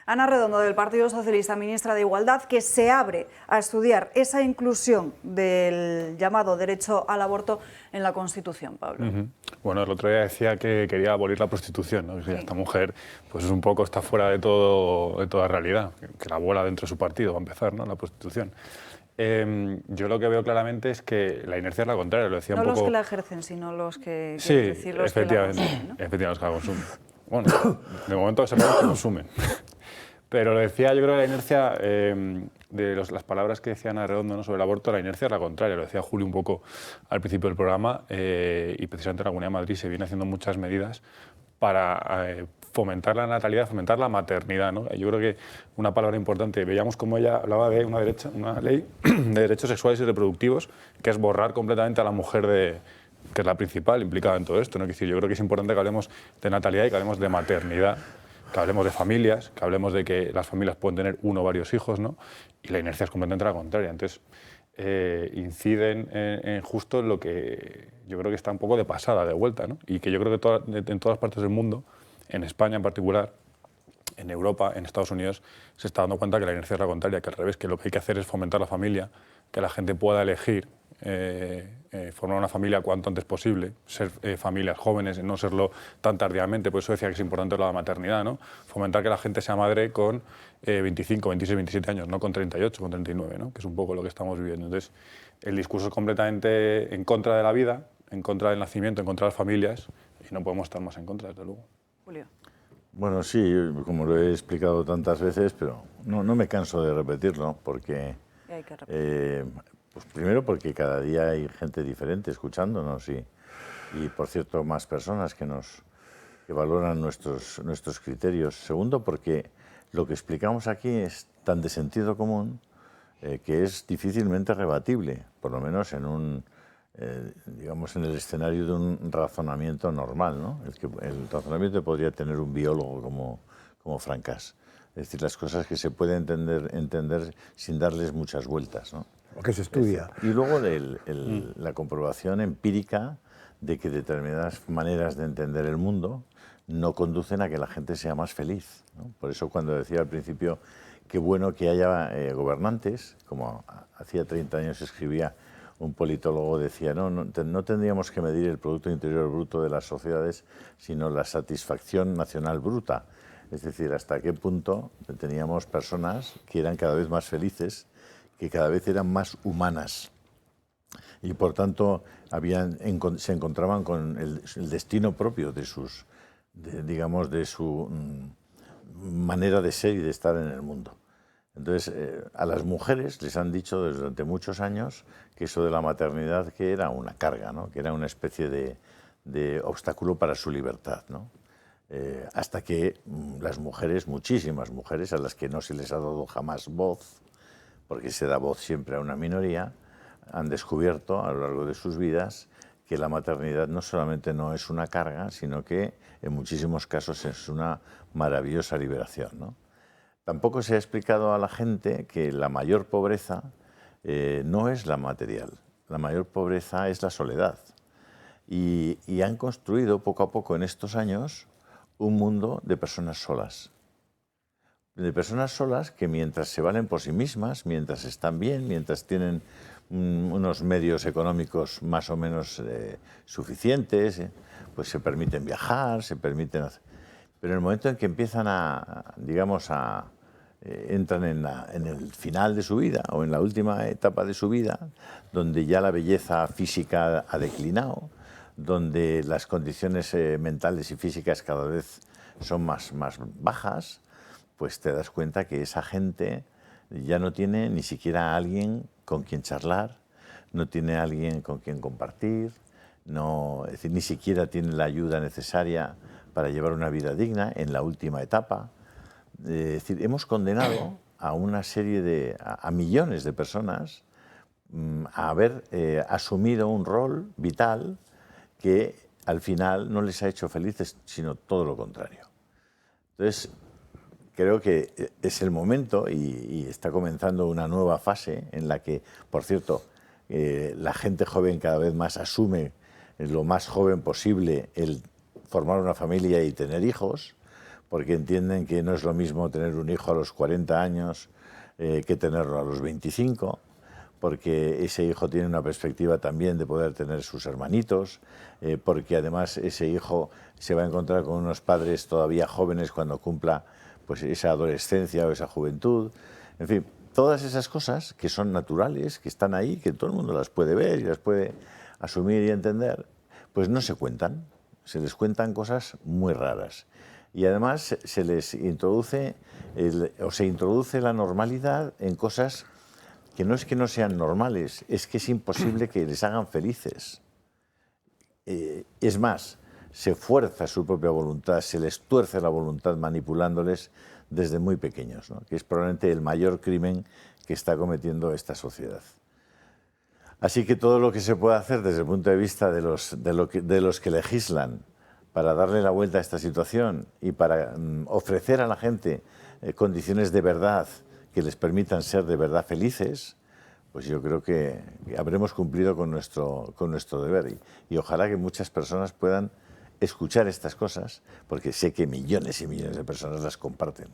Ana Redondo, del Partido Socialista, ministra de Igualdad, que se abre a estudiar esa inclusión del llamado derecho al aborto en la Constitución, Pablo. Bueno, el otro día decía que quería abolir la prostitución, ¿no? Sí. Esta mujer pues es un poco, está fuera de toda realidad, que la bola dentro de su partido va a empezar, ¿no? La prostitución. Yo lo que veo claramente es que la inercia es la contraria, lo decía No un poco... los que la ejercen, sino los que, Sí, decir, los que la consumen, ¿no? efectivamente, los que la consumen. Bueno, de momento se que consumen. Pero lo decía, yo creo que la inercia de las palabras que decía Ana Redondo, ¿no?, sobre el aborto, la inercia es la contraria. Lo decía Julio un poco al principio del programa y precisamente en la Comunidad de Madrid se viene haciendo muchas medidas para fomentar la natalidad, fomentar la maternidad, ¿no? Yo creo que una palabra importante, veíamos como ella hablaba de una ley de derechos sexuales y reproductivos, que es borrar completamente a la mujer que es la principal implicada en todo esto, ¿no? Es decir, yo creo que es importante que hablemos de natalidad y que hablemos de maternidad, que hablemos de familias, que hablemos de que las familias pueden tener uno o varios hijos, ¿no? Y la inercia es completamente la contraria. Entonces, inciden en justo en lo que yo creo que está un poco de pasada, de vuelta, ¿no? Y que yo creo que en todas partes del mundo, en España en particular, en Europa, en Estados Unidos, se está dando cuenta que la inercia es la contraria, que al revés, que lo que hay que hacer es fomentar la familia, que la gente pueda elegir formar una familia cuanto antes posible, ser familias jóvenes, no serlo tan tardíamente. Por eso decía que es importante la maternidad, ¿no? Fomentar que la gente sea madre con 25, 26, 27 años, no con 38, con 39, ¿no? Que es un poco lo que estamos viviendo. Entonces, el discurso es completamente en contra de la vida, en contra del nacimiento, en contra de las familias, y no podemos estar más en contra, desde luego. Julio. Bueno, sí, como lo he explicado tantas veces, pero no me canso de repetirlo, porque... Hay que repetir. Pues primero porque cada día hay gente diferente escuchándonos y por cierto, más personas que valoran nuestros criterios. Segundo, porque lo que explicamos aquí es tan de sentido común que es difícilmente rebatible, por lo menos digamos, en el escenario de un razonamiento normal, ¿no? El razonamiento podría tener un biólogo como Francas. Es decir, las cosas que se pueden entender sin darles muchas vueltas, ¿no? O que se estudia. Y luego la comprobación empírica de que determinadas maneras de entender el mundo no conducen a que la gente sea más feliz, ¿no? Por eso cuando decía al principio qué bueno que haya gobernantes, como hacía 30 años escribía un politólogo, decía, no tendríamos que medir el Producto Interior Bruto de las sociedades, sino la satisfacción nacional bruta. Es decir, hasta qué punto teníamos personas que eran cada vez más felices, que cada vez eran más humanas y por tanto se encontraban con el destino propio de su manera de ser y de estar en el mundo. Entonces, a las mujeres les han dicho durante muchos años que eso de la maternidad que era una carga, ¿no? Que era una especie de obstáculo para su libertad, ¿no? Hasta que las mujeres, muchísimas mujeres a las que no se les ha dado jamás voz, porque se da voz siempre a una minoría, han descubierto a lo largo de sus vidas que la maternidad no solamente no es una carga, sino que en muchísimos casos es una maravillosa liberación, ¿no? Tampoco se ha explicado a la gente que la mayor pobreza no es la material, la mayor pobreza es la soledad. Y han construido poco a poco en estos años un mundo de personas solas. De personas solas que mientras se valen por sí mismas, mientras están bien, mientras tienen unos medios económicos más o menos suficientes, pues se permiten viajar, se permiten hacer... Pero en el momento en que empiezan entran en el final de su vida o en la última etapa de su vida, donde ya la belleza física ha declinado, donde las condiciones mentales y físicas cada vez son más bajas, pues te das cuenta que esa gente ya no tiene ni siquiera a alguien con quien charlar, no tiene a alguien con quien compartir, es decir, ni siquiera tiene la ayuda necesaria para llevar una vida digna en la última etapa. Es decir, hemos condenado a una serie a millones de personas a haber asumido un rol vital que al final no les ha hecho felices, sino todo lo contrario. Entonces, creo que es el momento y está comenzando una nueva fase en la que, por cierto, la gente joven cada vez más asume lo más joven posible el formar una familia y tener hijos, porque entienden que no es lo mismo tener un hijo a los 40 años que tenerlo a los 25, porque ese hijo tiene una perspectiva también de poder tener sus hermanitos, porque además ese hijo se va a encontrar con unos padres todavía jóvenes cuando cumpla pues, esa adolescencia o esa juventud. En fin, todas esas cosas que son naturales, que están ahí, que todo el mundo las puede ver y las puede asumir y entender, pues no se cuentan. Se les cuentan cosas muy raras. Y además se les introduce, se introduce la normalidad en cosas que no sean normales, es que es imposible que les hagan felices. Es más, se fuerza su propia voluntad, se les tuerce la voluntad manipulándoles desde muy pequeños, ¿no? Que es probablemente el mayor crimen que está cometiendo esta sociedad. Así que todo lo que se puede hacer desde el punto de vista de los que legislan para darle la vuelta a esta situación y para ofrecer a la gente condiciones de verdad que les permitan ser de verdad felices, pues yo creo que habremos cumplido con nuestro deber. Y ojalá que muchas personas puedan escuchar estas cosas, porque sé que millones y millones de personas las comparten.